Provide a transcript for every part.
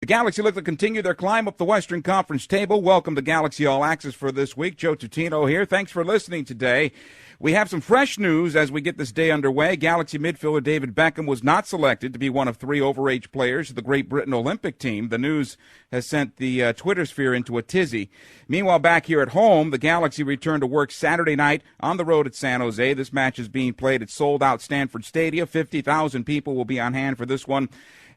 The Galaxy look to continue their climb up the Western Conference table. Welcome to Galaxy All Access for this week. Joe Tutino here. Thanks for listening today. We have some fresh news as we get this day underway. Galaxy midfielder David Beckham was not selected to be one of 3 overage players of the Great Britain Olympic team. The news has sent the Twitter sphere into a tizzy. Meanwhile, back here at home, the Galaxy returned to work Saturday night on the road at San Jose. This match is being played at sold-out Stanford Stadium. 50,000 people will be on hand for this one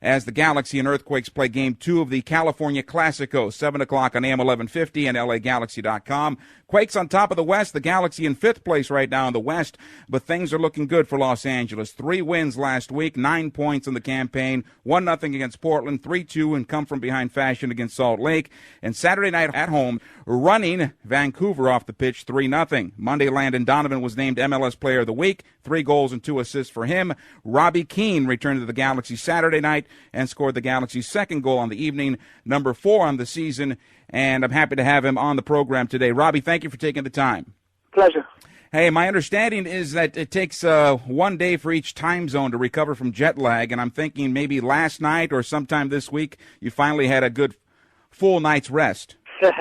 as the Galaxy and Earthquakes play Game 2 of the California Classico, 7 o'clock on AM 1150 and LAGalaxy.com. Quakes on top of the West, the Galaxy in 5th place right now in the West, but things are looking good for Los Angeles. 3 wins last week, 9 points in the campaign, 1-0 against Portland, 3-2 in come-from-behind fashion against Salt Lake, and Saturday night at home, running Vancouver off the pitch 3-0. Monday, Landon Donovan was named MLS Player of the Week, 3 goals and 2 assists for him. Robbie Keane returned to the Galaxy Saturday night and scored the Galaxy's second goal on the evening, number 4 on the season, and I'm happy to have him on the program today. Robbie, thank you for taking the time. Pleasure. Hey, my understanding is that it takes 1 day for each time zone to recover from jet lag, and I'm thinking maybe last night or sometime this week you finally had a good full night's rest. Yeah,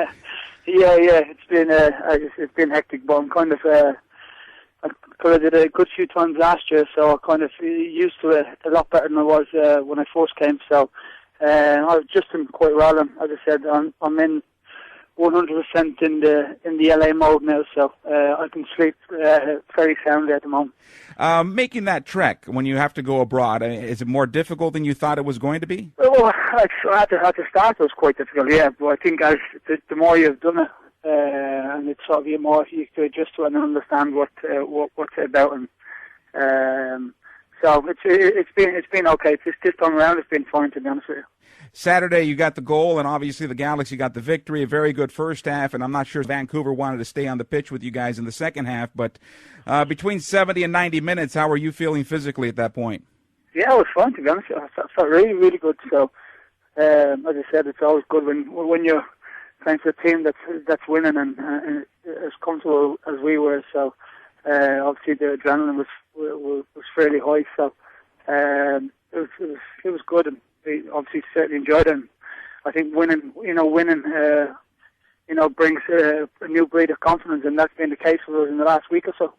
it's been hectic, but I'm kind of I did a good few times last year, so I kind of used to it a lot better than I was when I first came. So I've just been quite well, and as I said, I'm in 100% in the LA mode now, so I can sleep very soundly at the moment. Making that trek when you have to go abroad, is it more difficult than you thought it was going to be? Well, at the start it was quite difficult, yeah, but I think as the more you've done it, and it's sort of more you can adjust to it and understand what's it about, and so it's been okay. This time around it's been fine, to be honest with you. Saturday you got the goal, and obviously the Galaxy got the victory. A very good first half, and I'm not sure Vancouver wanted to stay on the pitch with you guys in the second half. But between 70 and 90 minutes, how are you feeling physically at that point? Yeah, it was fun, to be honest. I felt really, really good. So as I said, it's always good when you're playing for a team that's winning and as comfortable as we were. So obviously the adrenaline was fairly high. So it was good, and we obviously certainly enjoyed it. And I think winning brings a new breed of confidence, and that's been the case for us in the last week or so.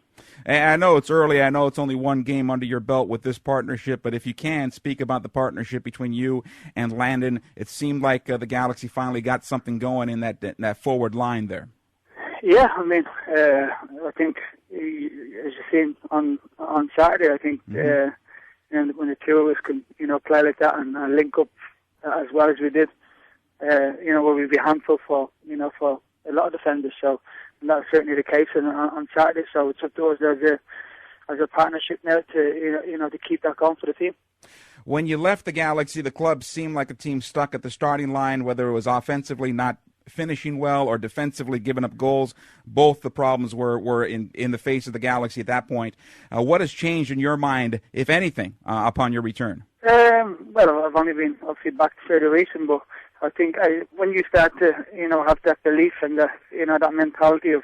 I know it's early. I know it's only 1 game under your belt with this partnership, but if you can, speak about the partnership between you and Landon. It seemed like the Galaxy finally got something going in that forward line there. Yeah, I mean, I think, as you've seen on Saturday, I think when the two of us can, play like that and link up as well as we did, where we'd be a handful for a lot of defenders. So, and that's certainly the case on Saturday. So it's up to us as a partnership now to keep that going for the team. When you left the Galaxy, the club seemed like a team stuck at the starting line, whether it was offensively not finishing well or defensively giving up goals. Both the problems were in the face of the Galaxy at that point. What has changed in your mind, if anything, upon your return? Well, I've only been obviously back fairly recent, but I think when you start to have that belief and that mentality of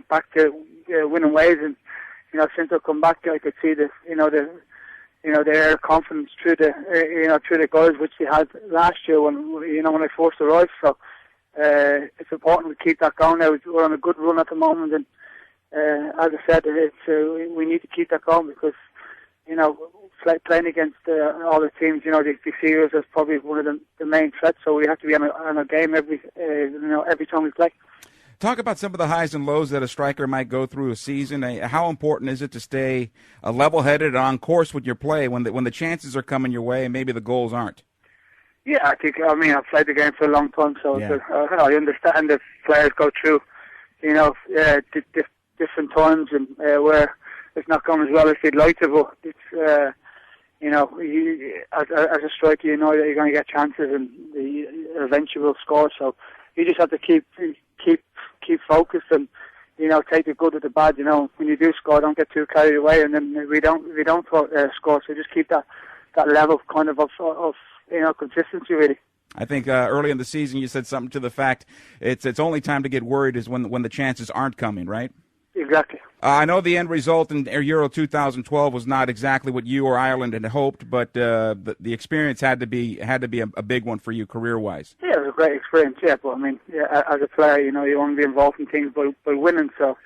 back to winning ways, and since I've come back, I could see their confidence through the guys which they had last year when I first arrived. So it's important to keep that going. Now we're on a good run at the moment, and as I said, we need to keep that going because playing against all the teams, they see us as probably one of the main threats. So we have to be on a game every time we play. Talk about some of the highs and lows that a striker might go through a season. How important is it to stay level-headed and on course with your play when the chances are coming your way and maybe the goals aren't? Yeah, I've played the game for a long time, so yeah. I understand that players go through, different times and where it's not going as well as they'd like to, but it's, as a striker, you know that you're going to get chances and eventually will score, so you just have to keep focused and, take the good with the bad, when you do score, don't get too carried away, and then we don't score, so just keep that level kind of consistency, really. I think early in the season you said something to the fact it's only time to get worried is when the chances aren't coming, right? Exactly. I know the end result in Euro 2012 was not exactly what you or Ireland had hoped, but the experience had to be a big one for you career-wise. Yeah, it was a great experience. Yeah, but I mean, yeah, as a player, you want to be involved in things by winning. So,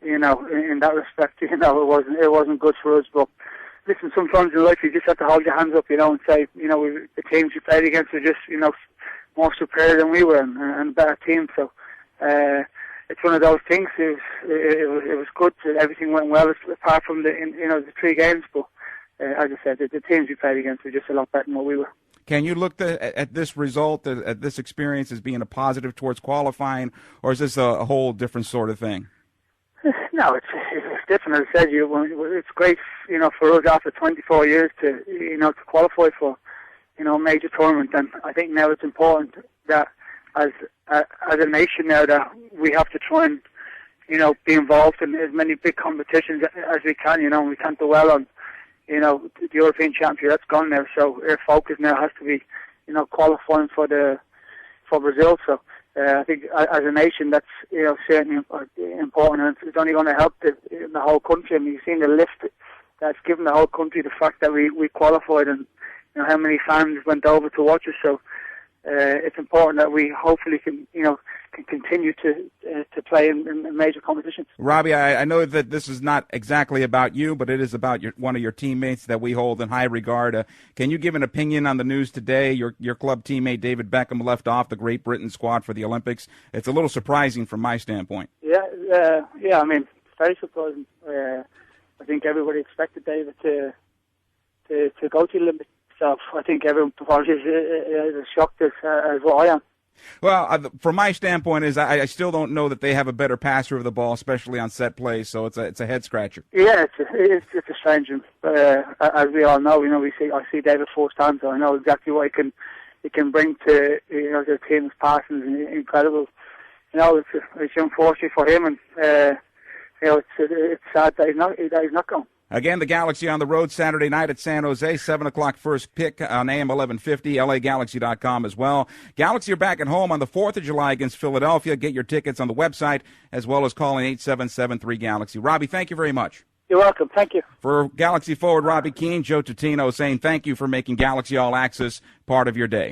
in that respect, it wasn't good for us. But listen, sometimes in life you just have to hold your hands up, and say, the teams we played against were just, more superior than we were and a better team. So. It's one of those things. It was good. Everything went well, apart from the 3 games. But as I said, the teams we played against were just a lot better than what we were. Can you look at this result, at this experience, as being a positive towards qualifying, or is this a whole different sort of thing? No, it's different. As I said, it's great, for us after 24 years to qualify for, a major tournament. And I think now it's important that as a nation now that we have to try and be involved in as many big competitions as we can. We can't dwell on the European Championship. That's gone now, so our focus now has to be qualifying for Brazil. So I think as a nation that's certainly important, and it's only going to help the whole country. I mean, you've seen the lift that's given the whole country, the fact that we qualified, and how many fans went over to watch us. So it's important that we hopefully can continue to play in major competitions. Robbie, I know that this is not exactly about you, but it is about one of your teammates that we hold in high regard. Can you give an opinion on the news today? Your club teammate David Beckham left off the Great Britain squad for the Olympics. It's a little surprising from my standpoint. Yeah. I mean, very surprising. I think everybody expected David to go to the Olympics. So I think everyone probably is as shocked as what I am. Well, from my standpoint, is I still don't know that they have a better passer of the ball, especially on set plays. So it's a head scratcher. Yeah, it's a strange one. As we all know, I see David firsthand, so I know exactly what he can bring to the team's passing is incredible. It's unfortunate for him, and it's sad that he's not going. Again, the Galaxy on the road Saturday night at San Jose, 7 o'clock first pick on AM 1150, LAGalaxy.com as well. Galaxy are back at home on the 4th of July against Philadelphia. Get your tickets on the website as well as calling 877-3-GALAXY. Robbie, thank you very much. You're welcome. Thank you. For Galaxy forward Robbie Keane, Joe Tutino saying thank you for making Galaxy All Access part of your day.